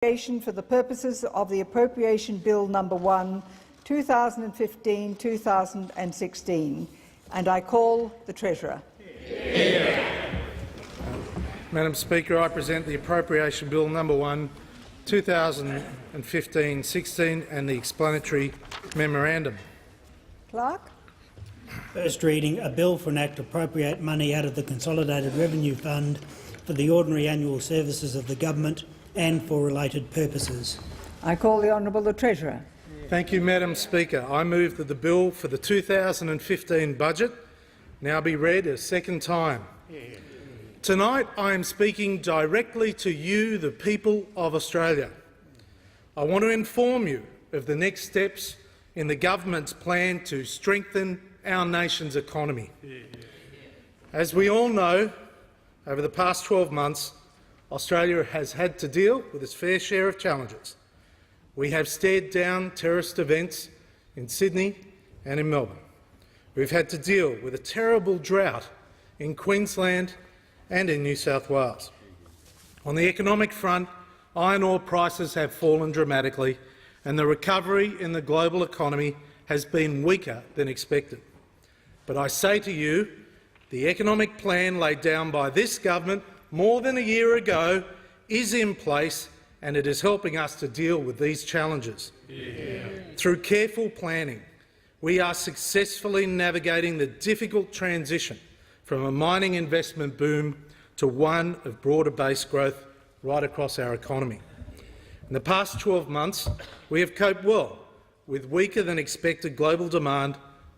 For the purposes of the Appropriation Bill No. 1, 2015-2016, and I call the Treasurer. Madam Speaker, I present the Appropriation Bill No. 1, 2015-16 and the explanatory memorandum. Clerk. First reading, a bill for an act to appropriate money out of the Consolidated Revenue Fund for the ordinary annual services of the government and for related purposes. I call the Honourable the Treasurer. Thank you, Madam Speaker. I move that the bill for the 2015 budget now be read a second time. Tonight I am speaking directly to you, the people of Australia. I want to inform you of the next steps in the government's plan to strengthen our nation's economy. As we all know, over the past 12 months, Australia has had to deal with its fair share of challenges. We have stared down terrorist events in Sydney and in Melbourne. We've had to deal with a terrible drought in Queensland and in New South Wales. On the economic front, iron ore prices have fallen dramatically and the recovery in the global economy has been weaker than expected. But I say to you, the economic plan laid down by this government more than a year ago is in place and it is helping us to deal with these challenges. Through careful planning, we are successfully navigating the difficult transition from a mining investment boom to one of broader-based growth right across our economy. In the past 12 months, we have coped well with weaker-than-expected global demand,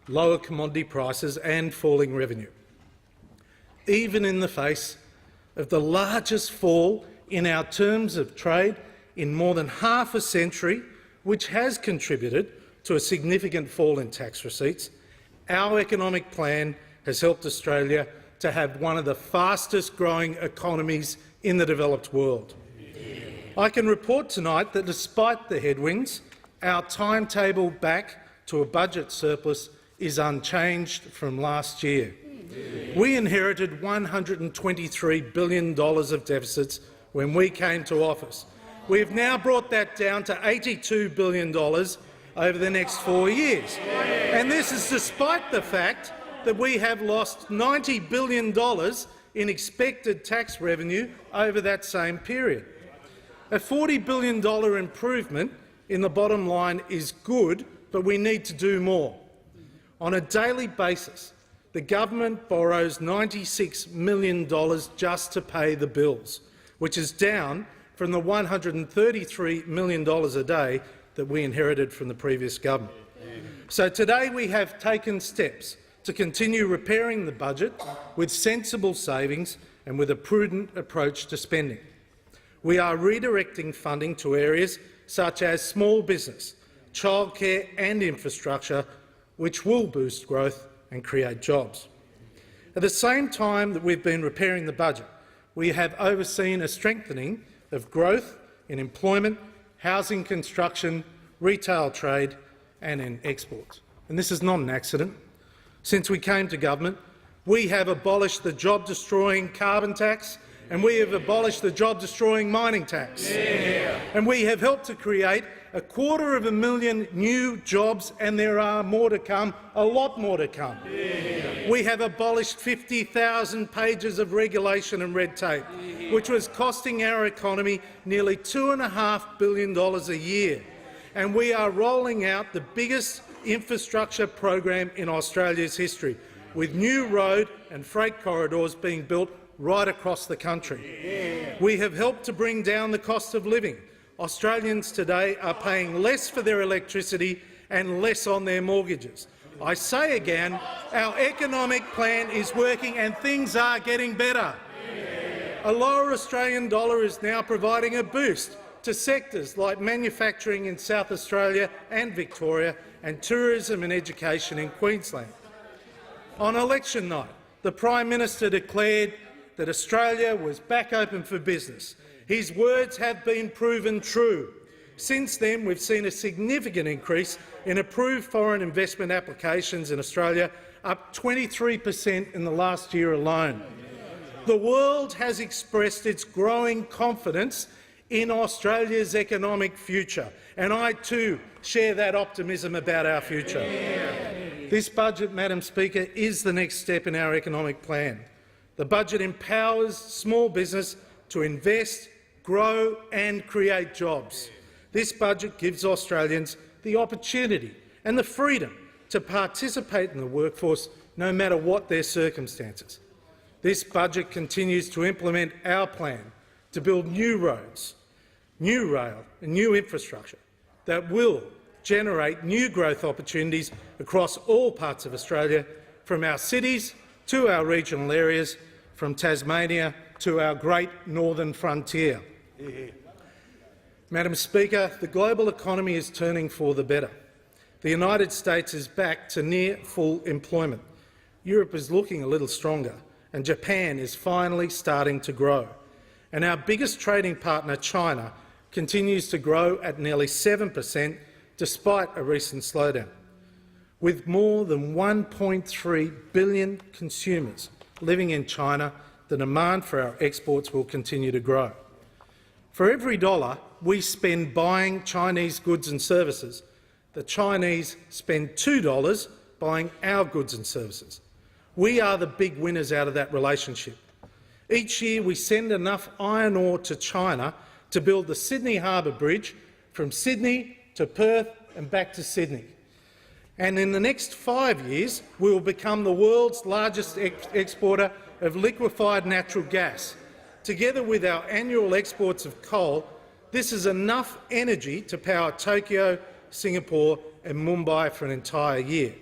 lower commodity prices and falling revenue. Even in the face of the largest fall in our terms of trade in more than half a century, which has contributed to a significant fall in tax receipts, our economic plan has helped Australia to have one of the fastest-growing economies in the developed world. I can report tonight that despite the headwinds, our timetable back to a budget surplus is unchanged from last year. We inherited $123 billion of deficits when we came to office. We have now brought that down to $82 billion over the next 4 years. And this is despite the fact that we have lost $90 billion in expected tax revenue over that same period. A $40 billion improvement in the bottom line is good, but we need to do more. On a daily basis, the government borrows $96 million just to pay the bills, which is down from the $133 million a day that we inherited from the previous government. So today we have taken steps to continue repairing the budget with sensible savings and with a prudent approach to spending. We are redirecting funding to areas such as small business, childcare and infrastructure, which will boost growth and create jobs. At the same time that we've been repairing the budget, we have overseen a strengthening of growth in employment, housing construction, retail trade and in exports. And this is not an accident. Since we came to government, we have abolished the job-destroying carbon tax and we have abolished the job-destroying mining tax. And we have helped to create 250,000 new jobs, and there are more to come, a lot more to come. We have abolished 50,000 pages of regulation and red tape, which was costing our economy nearly $2.5 billion a year. And we are rolling out the biggest infrastructure program in Australia's history, with new road and freight corridors being built right across the country. We have helped to bring down the cost of living. Australians today are paying less for their electricity and less on their mortgages. I say again, our economic plan is working and things are getting better. A lower Australian dollar is now providing a boost to sectors like manufacturing in South Australia and Victoria and tourism and education in Queensland. On election night, the Prime Minister declared that Australia was back open for business. His words have been proven true. Since then, we've seen a significant increase in approved foreign investment applications in Australia, up 23% in the last year alone. The world has expressed its growing confidence in Australia's economic future, and I too share that optimism about our future. This budget, Madam Speaker, is the next step in our economic plan. The budget empowers small business to invest, grow and create jobs. This budget gives Australians the opportunity and the freedom to participate in the workforce no matter what their circumstances. This budget continues to implement our plan to build new roads, new rail and new infrastructure that will generate new growth opportunities across all parts of Australia, from our cities to our regional areas, from Tasmania to our great northern frontier. Madam Speaker, the global economy is turning for the better. The United States is back to near full employment. Europe is looking a little stronger, and Japan is finally starting to grow. And our biggest trading partner, China, continues to grow at nearly 7% despite a recent slowdown. With more than 1.3 billion consumers living in China, the demand for our exports will continue to grow. For every dollar we spend buying Chinese goods and services, the Chinese spend $2 buying our goods and services. We are the big winners out of that relationship. Each year we send enough iron ore to China to build the Sydney Harbour Bridge from Sydney to Perth and back to Sydney. And in the next 5 years we will become the world's largest exporter of liquefied natural gas. Together with our annual exports of coal, this is enough energy to power Tokyo, Singapore and Mumbai for an entire year.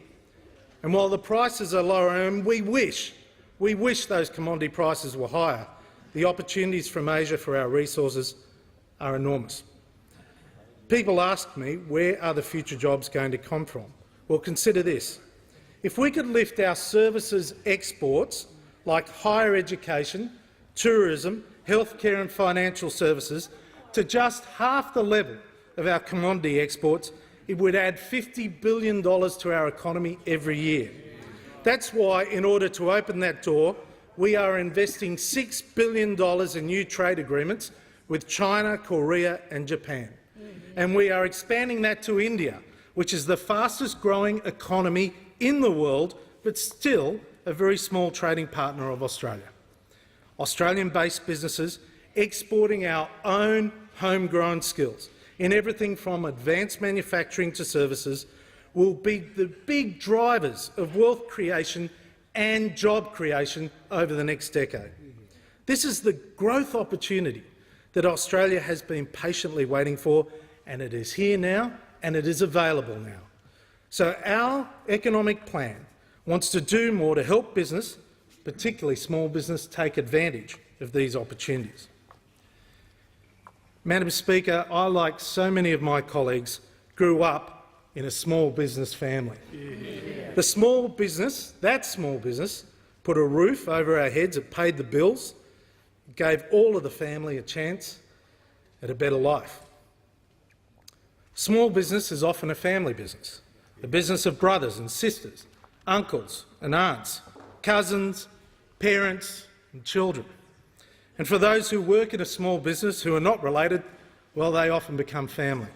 And while the prices are lower, and we wish those commodity prices were higher, the opportunities from Asia for our resources are enormous. People ask me, where are the future jobs going to come from? Well, consider this. If we could lift our services exports, like higher education, tourism, healthcare and financial services, to just half the level of our commodity exports, it would add $50 billion to our economy every year. That's why, in order to open that door, we are investing $6 billion in new trade agreements with China, Korea and Japan. And we are expanding that to India, which is the fastest-growing economy in the world, but still a very small trading partner of Australia. Australian-based businesses exporting our own homegrown skills in everything from advanced manufacturing to services will be the big drivers of wealth creation and job creation over the next decade. This is the growth opportunity that Australia has been patiently waiting for, and it is here now and it is available now. So our economic plan wants to do more to help business, particularly small business, take advantage of these opportunities. Madam Speaker, I, like so many of my colleagues, grew up in a small business family. The small business, that small business, put a roof over our heads, it paid the bills, it gave all of the family a chance at a better life. Small business is often a family business, a business of brothers and sisters, uncles and aunts, cousins, parents and children. And for those who work in a small business who are not related, well, they often become family.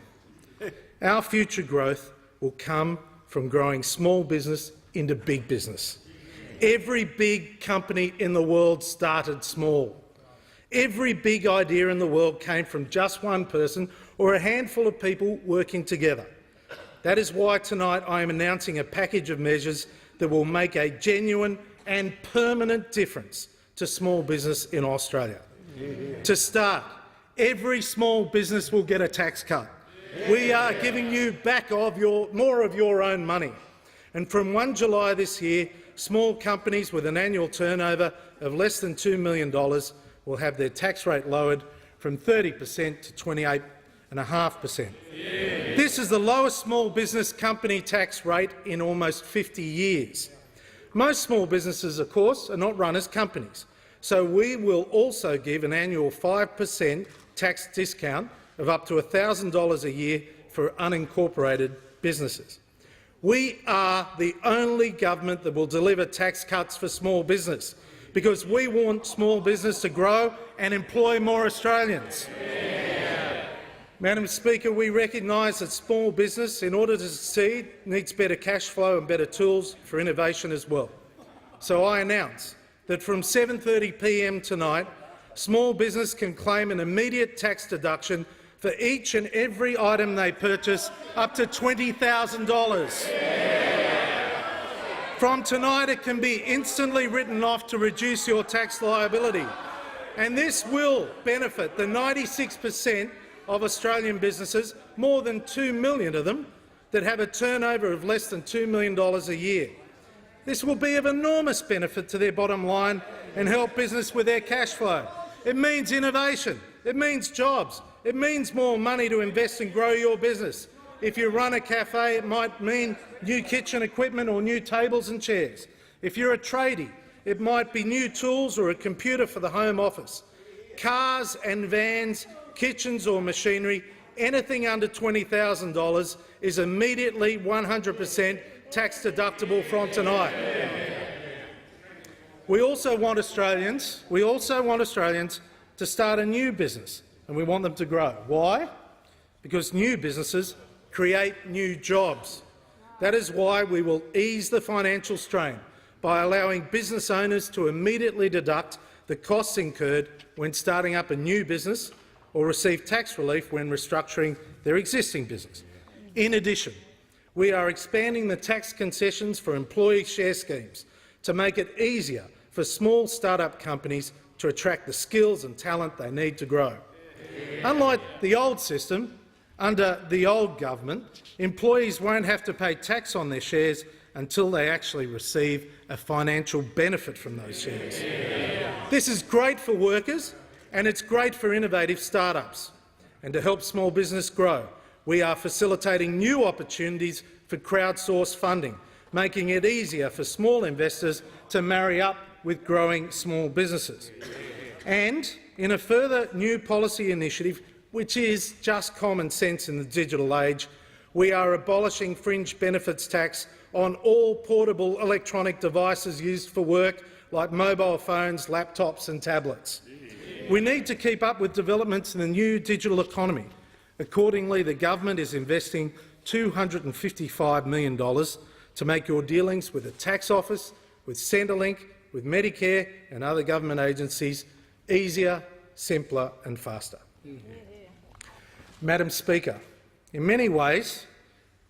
Our future growth will come from growing small business into big business. Every big company in the world started small. Every big idea in the world came from just one person or a handful of people working together. That is why tonight I am announcing a package of measures that will make a genuine and permanent difference to small business in Australia. To start, every small business will get a tax cut. We are giving you back more of your own money. And from 1 July this year, small companies with an annual turnover of less than $2 million will have their tax rate lowered from 30% to 28.5%. This is the lowest small business company tax rate in almost 50 years. Most small businesses, of course, are not run as companies, so we will also give an annual 5% tax discount of up to $1,000 a year for unincorporated businesses. We are the only government that will deliver tax cuts for small business, because we want small business to grow and employ more Australians. Madam Speaker, we recognise that small business, in order to succeed, needs better cash flow and better tools for innovation as well. So I announce that from 7:30 p.m. tonight, small business can claim an immediate tax deduction for each and every item they purchase, up to $20,000. From tonight, it can be instantly written off to reduce your tax liability. And this will benefit the 96% of Australian businesses, more than 2 million of them, that have a turnover of less than $2 million a year. This will be of enormous benefit to their bottom line and help business with their cash flow. It means innovation. It means jobs. It means more money to invest and grow your business. If you run a cafe, it might mean new kitchen equipment or new tables and chairs. If you're a tradie, it might be new tools or a computer for the home office. Cars and vans, kitchens or machinery, anything under $20,000 is immediately 100% tax deductible from tonight. We also want Australians to start a new business, and we want them to grow. Why? Because new businesses create new jobs. That is why we will ease the financial strain by allowing business owners to immediately deduct the costs incurred when starting up a new business or receive tax relief when restructuring their existing business. In addition, we are expanding the tax concessions for employee share schemes to make it easier for small start-up companies to attract the skills and talent they need to grow. Unlike the old system, under the old government, employees won't have to pay tax on their shares until they actually receive a financial benefit from those shares. This is great for workers and it's great for innovative start-ups. And to help small business grow, we are facilitating new opportunities for crowdsourced funding, making it easier for small investors to marry up with growing small businesses. And in a further new policy initiative, which is just common sense in the digital age, we are abolishing fringe benefits tax on all portable electronic devices used for work, like mobile phones, laptops and tablets. We need to keep up with developments in the new digital economy. Accordingly, the government is investing $255 million to make your dealings with the tax office, with Centrelink, with Medicare and other government agencies easier, simpler and faster. Madam Speaker, in many ways,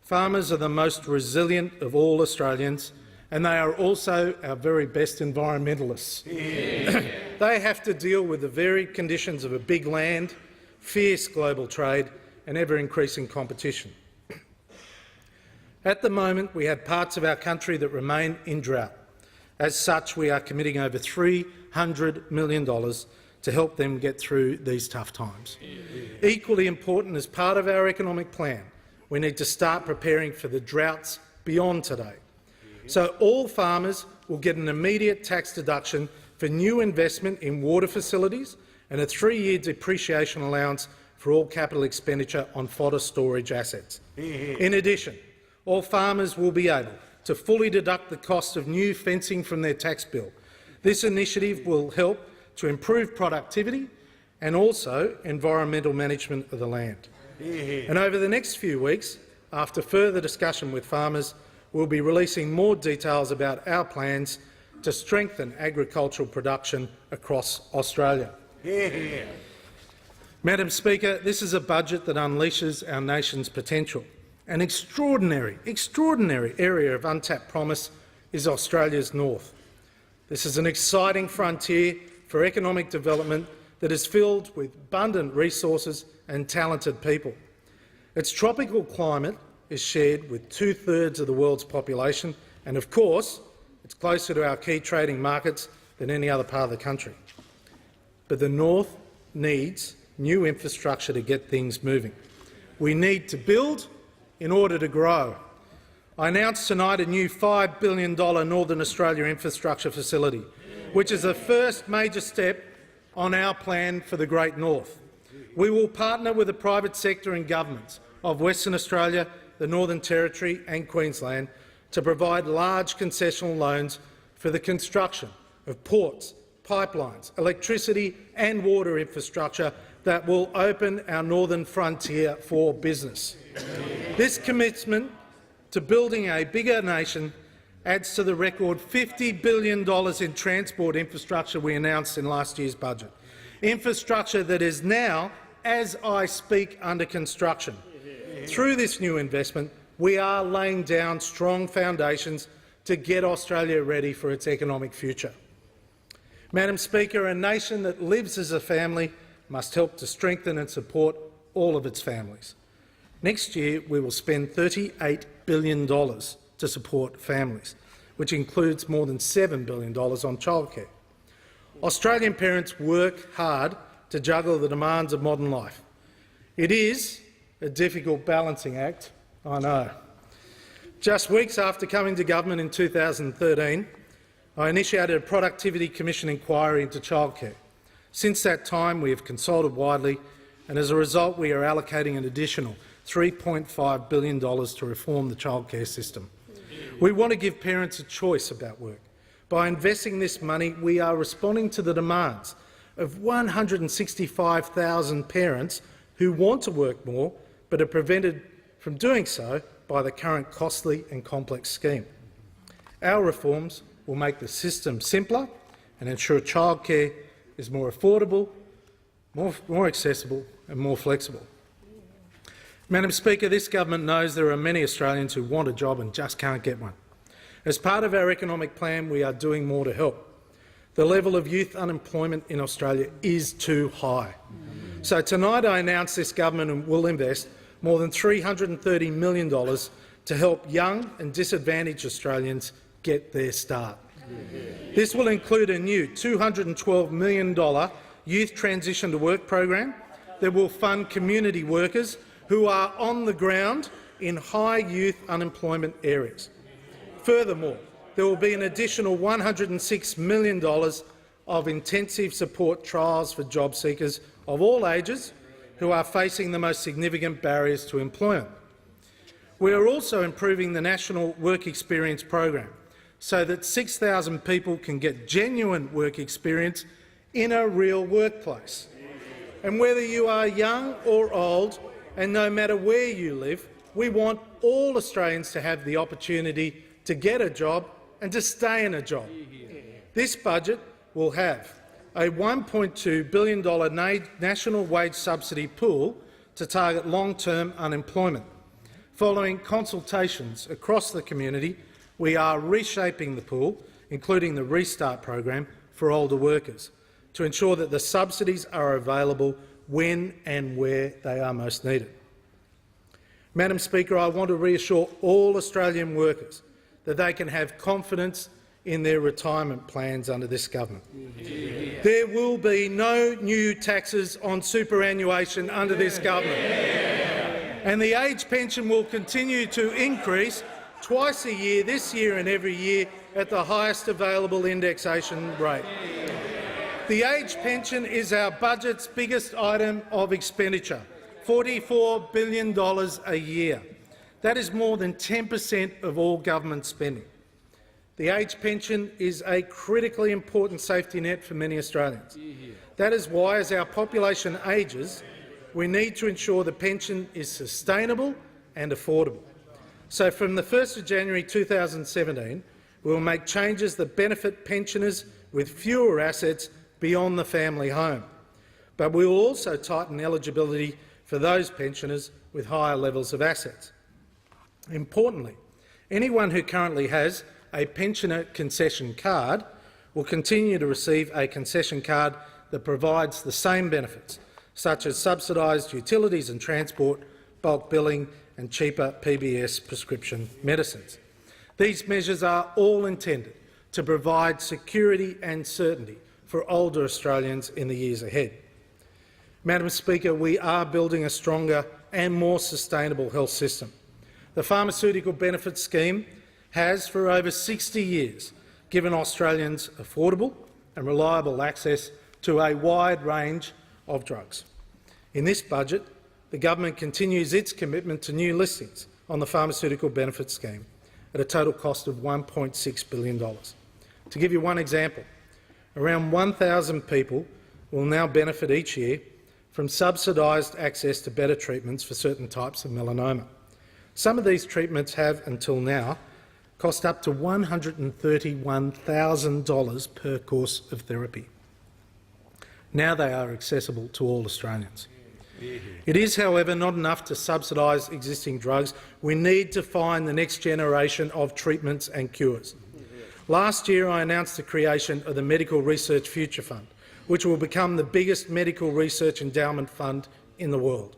farmers are the most resilient of all Australians, and they are also our very best environmentalists. They have to deal with the varied conditions of a big land, fierce global trade and ever-increasing competition. At the moment, we have parts of our country that remain in drought. As such, we are committing over $300 million to help them get through these tough times. Equally important, as part of our economic plan, we need to start preparing for the droughts beyond today. So all farmers will get an immediate tax deduction for new investment in water facilities and a 3-year depreciation allowance for all capital expenditure on fodder storage assets. In addition, all farmers will be able to fully deduct the cost of new fencing from their tax bill. This initiative will help to improve productivity and also environmental management of the land. And over the next few weeks, after further discussion with farmers, we'll be releasing more details about our plans to strengthen agricultural production across Australia. Madam Speaker, this is a budget that unleashes our nation's potential. An extraordinary area of untapped promise is Australia's north. This is an exciting frontier for economic development that is filled with abundant resources and talented people. Its tropical climate is shared with 2/3 of the world's population, and of course, it's closer to our key trading markets than any other part of the country. But the north needs new infrastructure to get things moving. We need to build in order to grow. I announced tonight a new $5 billion Northern Australia infrastructure facility, which is the first major step on our plan for the Great North. We will partner with the private sector and governments of Western Australia, the Northern Territory and Queensland to provide large concessional loans for the construction of ports, pipelines, electricity and water infrastructure that will open our northern frontier for business. This commitment to building a bigger nation adds to the record $50 billion in transport infrastructure we announced in last year's budget, infrastructure that is now, as I speak, under construction. Through this new investment, we are laying down strong foundations to get Australia ready for its economic future. Madam Speaker, a nation that lives as a family must help to strengthen and support all of its families. Next year, we will spend $38 billion to support families, which includes more than $7 billion on childcare. Australian parents work hard to juggle the demands of modern life. It is a difficult balancing act, I know. Just weeks after coming to government in 2013, I initiated a Productivity Commission inquiry into childcare. Since that time, we have consulted widely, and as a result, we are allocating an additional $3.5 billion to reform the childcare system. We want to give parents a choice about work. By investing this money, we are responding to the demands of 165,000 parents who want to work more but are prevented from doing so by the current costly and complex scheme. Our reforms will make the system simpler and ensure childcare is more affordable, more accessible and more flexible. Madam Speaker, this government knows there are many Australians who want a job and just can't get one. As part of our economic plan, we are doing more to help. The level of youth unemployment in Australia is too high. So tonight I announce this government will invest more than $330 million to help young and disadvantaged Australians get their start. This will include a new $212 million Youth Transition to Work program that will fund community workers who are on the ground in high youth unemployment areas. Furthermore, there will be an additional $106 million of intensive support trials for job seekers of all ages who are facing the most significant barriers to employment. We are also improving the National Work Experience program so that 6,000 people can get genuine work experience in a real workplace. And whether you are young or old, and no matter where you live, we want all Australians to have the opportunity to get a job and to stay in a job. This budget will have a $1.2 billion national wage subsidy pool to target long-term unemployment. Following consultations across the community, we are reshaping the pool, including the Restart program for older workers, to ensure that the subsidies are available when and where they are most needed. Madam Speaker, I want to reassure all Australian workers that they can have confidence in their retirement plans under this government. There will be no new taxes on superannuation under this government, and the age pension will continue to increase twice a year, this year and every year, at the highest available indexation rate. The age pension is our budget's biggest item of expenditure, $44 billion a year. That is more than 10% of all government spending. The age pension is a critically important safety net for many Australians. That is why, as our population ages, we need to ensure the pension is sustainable and affordable. So from the 1st of January 2017, we will make changes that benefit pensioners with fewer assets beyond the family home. But we will also tighten eligibility for those pensioners with higher levels of assets. Importantly, anyone who currently has a pensioner concession card will continue to receive a concession card that provides the same benefits, such as subsidised utilities and transport, bulk billing and cheaper PBS prescription medicines. These measures are all intended to provide security and certainty for older Australians in the years ahead. Madam Speaker, we are building a stronger and more sustainable health system. The Pharmaceutical Benefits Scheme has, for over 60 years, given Australians affordable and reliable access to a wide range of drugs. In this budget, the government continues its commitment to new listings on the Pharmaceutical Benefits Scheme at a total cost of $1.6 billion. To give you one example, around 1,000 people will now benefit each year from subsidised access to better treatments for certain types of melanoma. Some of these treatments have, until now, cost up to $131,000 per course of therapy. Now they are accessible to all Australians. It is, however, not enough to subsidise existing drugs. We need to find the next generation of treatments and cures. Last year I announced the creation of the Medical Research Future Fund, which will become the biggest medical research endowment fund in the world.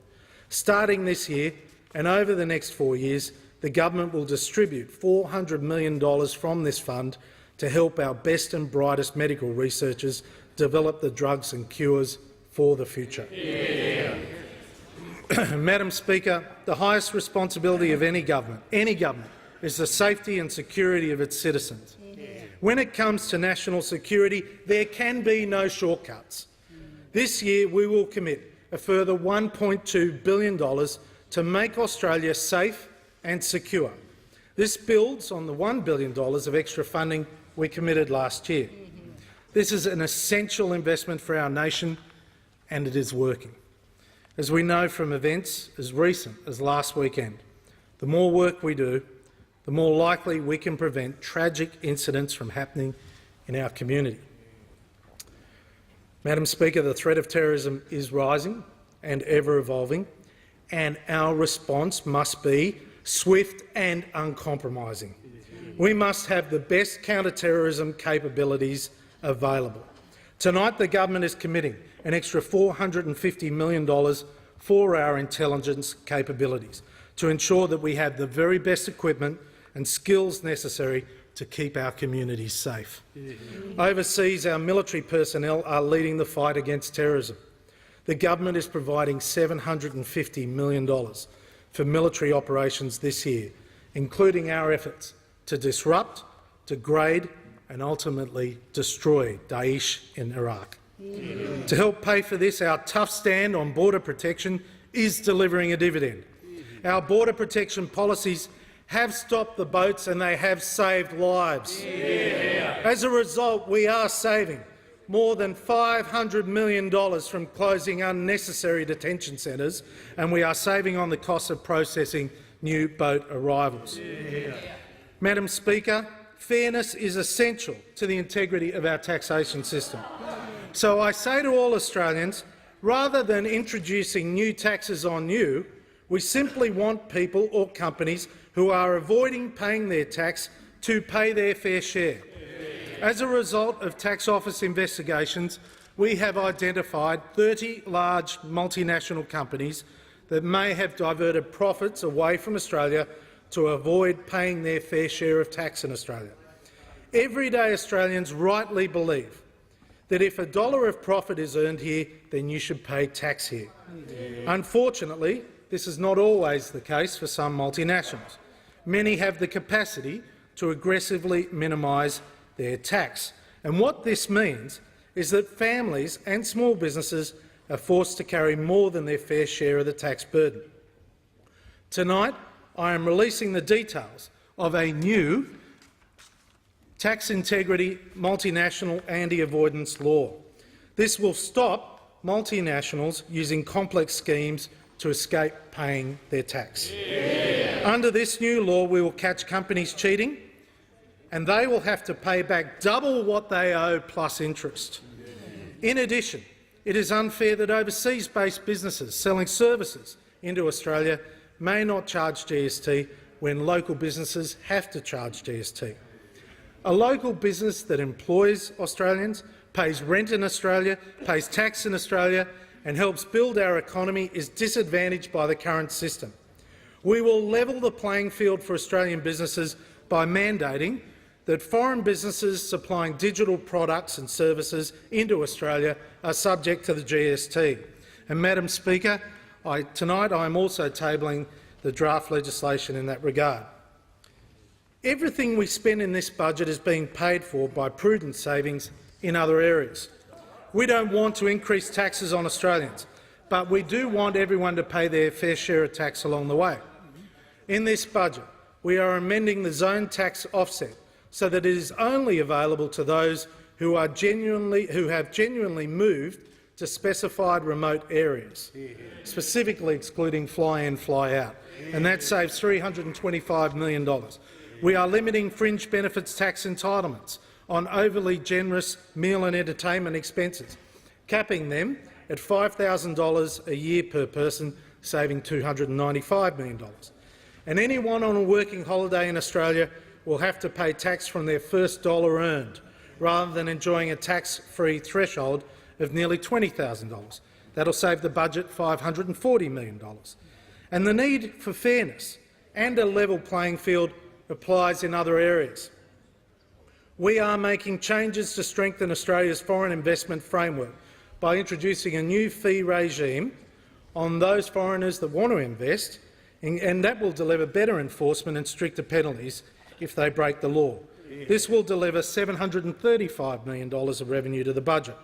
Starting this year and over the next 4 years, the government will distribute $400 million from this fund to help our best and brightest medical researchers develop the drugs and cures for the future. Madam Speaker, the highest responsibility of any government, is the safety and security of its citizens. When it comes to national security, there can be no shortcuts. This year we will commit a further $1.2 billion to make Australia safe and secure. This builds on the $1 billion of extra funding we committed last year. This is an essential investment for our nation, and it is working. As we know from events as recent as last weekend, the more work we do, the more likely we can prevent tragic incidents from happening in our community. Madam Speaker, the threat of terrorism is rising and ever-evolving, and our response must be swift and uncompromising. We must have the best counter-terrorism capabilities available. Tonight the government is committing an extra $450 million for our intelligence capabilities to ensure that we have the very best equipment and skills necessary to keep our communities safe. Overseas, our military personnel are leading the fight against terrorism. The government is providing $750 million for military operations this year, including our efforts to disrupt, degrade and ultimately destroy Daesh in Iraq. To help pay for this, our tough stand on border protection is delivering a dividend. Our border protection policies have stopped the boats and they have saved lives. As a result, we are saving more than $500 million from closing unnecessary detention centres, and we are saving on the cost of processing new boat arrivals. Madam Speaker, fairness is essential to the integrity of our taxation system. So I say to all Australians, rather than introducing new taxes on you, we simply want people or companies who are avoiding paying their tax to pay their fair share. As a result of tax office investigations, we have identified 30 large multinational companies that may have diverted profits away from Australia to avoid paying their fair share of tax in Australia. Everyday Australians rightly believe that if $1 of profit is earned here, then you should pay tax here. Unfortunately, this is not always the case for some multinationals. Many have the capacity to aggressively minimise their tax. And what this means is that families and small businesses are forced to carry more than their fair share of the tax burden. Tonight, I am releasing the details of a new tax integrity multinational anti-avoidance law. This will stop multinationals using complex schemes to escape paying their tax. Under this new law, we will catch companies cheating, and they will have to pay back double what they owe plus interest. In addition, it is unfair that overseas-based businesses selling services into Australia may not charge GST when local businesses have to charge GST. A local business that employs Australians, pays rent in Australia, pays tax in Australia and helps build our economy is disadvantaged by the current system. We will level the playing field for Australian businesses by mandating that foreign businesses supplying digital products and services into Australia are subject to the GST. And, Madam Speaker, tonight I am also tabling the draft legislation in that regard. Everything we spend in this budget is being paid for by prudent savings in other areas. We don't want to increase taxes on Australians, but we do want everyone to pay their fair share of tax along the way. In this budget, we are amending the zone tax offset so that it is only available to those who have genuinely moved to specified remote areas, specifically excluding fly-in, fly-out, and that saves $325 million. We are limiting fringe benefits tax entitlements on overly generous meal and entertainment expenses, capping them at $5,000 a year per person, saving $295 million. And anyone on a working holiday in Australia will have to pay tax from their first dollar earned, rather than enjoying a tax-free threshold of nearly $20,000. That will save the budget $540 million. And the need for fairness and a level playing field applies in other areas. We are making changes to strengthen Australia's foreign investment framework by introducing a new fee regime on those foreigners that want to invest, and that will deliver better enforcement and stricter penalties if they break the law. This will deliver $735 million of revenue to the budget.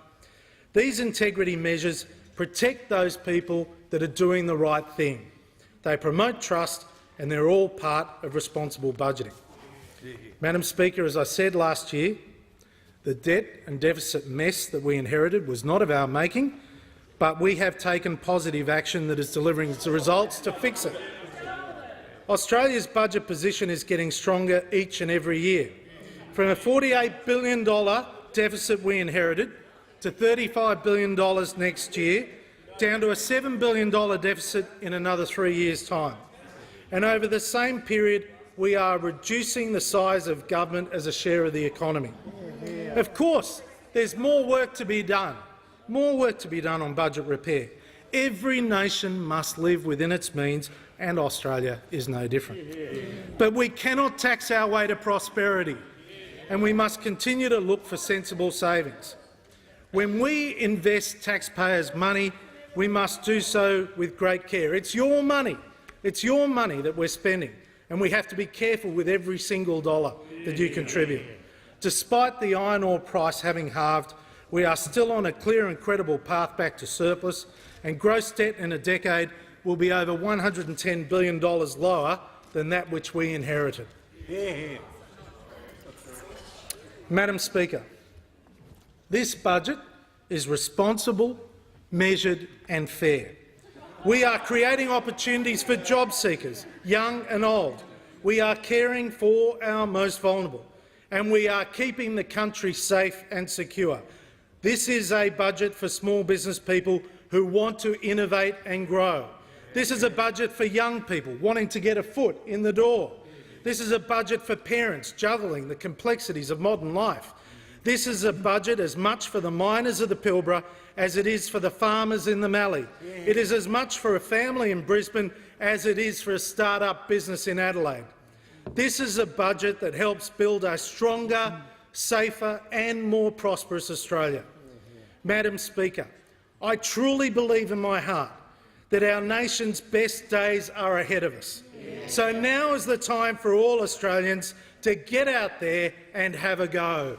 These integrity measures protect those people that are doing the right thing. They promote trust, and they're all part of responsible budgeting. Madam Speaker, as I said last year, the debt and deficit mess that we inherited was not of our making, but we have taken positive action that is delivering the results to fix it. Australia's budget position is getting stronger each and every year. From a $48 billion deficit we inherited to $35 billion next year, down to a $7 billion deficit in another 3 years' time. And over the same period, we are reducing the size of government as a share of the economy. Of course, there's more work to be done on budget repair. Every nation must live within its means, and Australia is no different. But we cannot tax our way to prosperity, and we must continue to look for sensible savings. When we invest taxpayers' money, we must do so with great care. It's your money. It's your money that we're spending, and we have to be careful with every single dollar that you contribute. Despite the iron ore price having halved, we are still on a clear and credible path back to surplus, and gross debt in a decade will be over $110 billion lower than that which we inherited. Madam Speaker, this budget is responsible, measured and fair. We are creating opportunities for job seekers, young and old. We are caring for our most vulnerable, and we are keeping the country safe and secure. This is a budget for small business people who want to innovate and grow. This is a budget for young people wanting to get a foot in the door. This is a budget for parents juggling the complexities of modern life. This is a budget as much for the miners of the Pilbara as it is for the farmers in the Mallee. It is as much for a family in Brisbane as it is for a start-up business in Adelaide. This is a budget that helps build a stronger, safer and more prosperous Australia. Madam Speaker, I truly believe in my heart that our nation's best days are ahead of us. So now is the time for all Australians to get out there and have a go.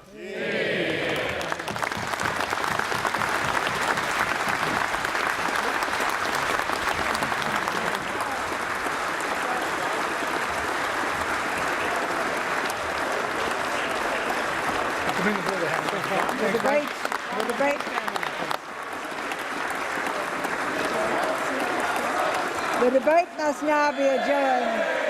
The debate must now be adjourned.